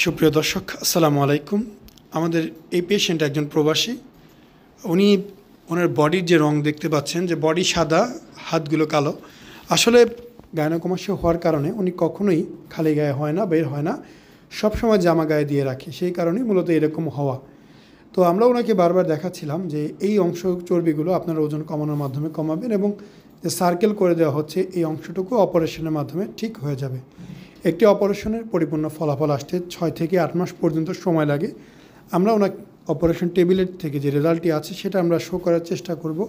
সুপ্রিয় দর্শক, আসসালামু আলাইকুম। আমাদের এই পেশেন্ট একজন প্রবাসী। উনি ওনার বডির যে রং দেখতে পাচ্ছেন, যে বডি সাদা, হাতগুলো কালো। আসলে গাইনোকমাসিয়া হওয়ার কারণে উনি কখনোই খালি গায়ে হয় না, বের হয় না, সবসময় জামা গায়ে দিয়ে রাখে। সেই কারণেই মূলত এরকম হওয়া। তো আমরা ওনাকে বারবার দেখাচ্ছিলাম যে এই অংশ চর্বিগুলো আপনার ওজন কমানোর মাধ্যমে কমাবেন, এবং যে সার্কেল করে দেওয়া হচ্ছে এই অংশটুকু অপারেশনের মাধ্যমে ঠিক হয়ে যাবে। একটি অপারেশনের পরিপূর্ণ ফলাফল আসতে 6 থেকে 8 মাস পর্যন্ত সময় লাগে। আমরা ওনাকে অপারেশন টেবিলের থেকে যে রেজাল্টটি আছে সেটা আমরা শো করার চেষ্টা করব।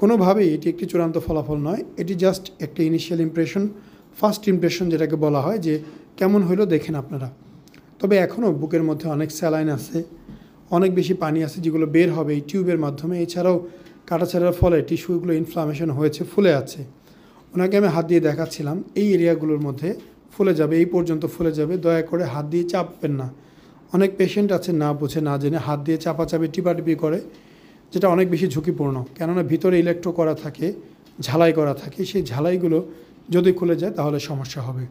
কোনোভাবেই এটি একটি চূড়ান্ত ফলাফল নয়, এটি জাস্ট একটা ইনিশিয়াল ইমপ্রেশন, ফার্স্ট ইমপ্রেশন যেটাকে বলা হয়, যে কেমন হইলো দেখেন আপনারা। তবে এখনও বুকের মধ্যে অনেক স্যালাইন আছে, অনেক বেশি পানি আছে যেগুলো বের হবে এই টিউবের মাধ্যমে। এছাড়াও কাটাছাড়ার ফলে টিস্যুগুলো ইনফ্লামেশন হয়েছে, ফুলে আছে। ওনাকে আমি হাত দিয়ে দেখাচ্ছিলাম এই এরিয়াগুলোর মধ্যে ফুলে যাবে, এই পর্যন্ত ফুলে যাবে। দয়া করে হাত দিয়ে চাপবেন না। অনেক পেশেন্ট আছে না বুঝে না জেনে হাত দিয়ে চাপাচাপি টিপাটিপি করে, যেটা অনেক বেশি ঝুঁকিপূর্ণ। কেননা ভিতরে ইলেকট্রো করা থাকে, ঝালাই করা থাকে, সেই ঝালাইগুলো যদি খুলে যায় তাহলে সমস্যা হবে।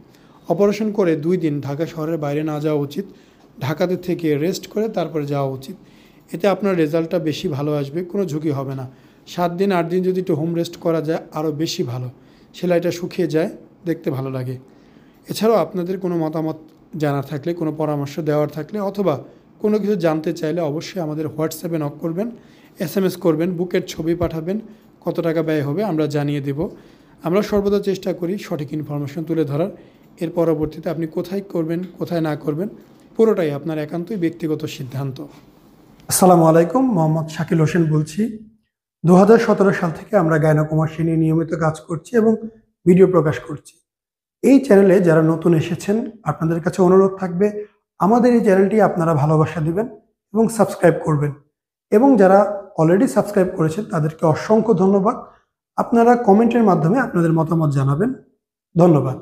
অপারেশন করে 2 দিন ঢাকা শহরের বাইরে না যাওয়া উচিত, ঢাকাতে থেকে রেস্ট করে তারপরে যাওয়া উচিত। এতে আপনার রেজাল্টটা বেশি ভালো আসবে, কোনো ঝুঁকি হবে না। 7 দিন 8 দিন যদি একটু হোম রেস্ট করা যায় আরও বেশি ভালো, সেলাইটা শুকিয়ে যায়, দেখতে ভালো লাগে। এছাড়াও আপনাদের কোনো মতামত জানার থাকলে, কোনো পরামর্শ দেওয়ার থাকলে, অথবা কোনো কিছু জানতে চাইলে অবশ্যই আমাদের হোয়াটসঅ্যাপে নক করবেন, SMS করবেন, বুকের ছবি পাঠাবেন, কত টাকা ব্যয় হবে আমরা জানিয়ে দেব। আমরা সর্বদা চেষ্টা করি সঠিক ইনফরমেশন তুলে ধরার। এর পরবর্তীতে আপনি কোথায় করবেন, কোথায় না করবেন, পুরোটাই আপনার একান্তই ব্যক্তিগত সিদ্ধান্ত। আসসালামু আলাইকুম, মোহাম্মদ শাকিল হোসেন বলছি। 2017 সাল থেকে আমরা গাইনোকমাসিয়া নিয়ে নিয়মিত কাজ করছি এবং ভিডিও প্রকাশ করছি। এই চ্যানেলে যারা নতুন এসেছেন, আপনাদের কাছে অনুরোধ থাকবে আমাদের এই চ্যানেলটি আপনারা ভালোবাসা দিবেন এবং সাবস্ক্রাইব করবেন। এবং যারা অলরেডি সাবস্ক্রাইব করেছেন তাদেরকে অসংখ্য ধন্যবাদ। আপনারা কমেন্টের মাধ্যমে আপনাদের মতামত জানাবেন। ধন্যবাদ।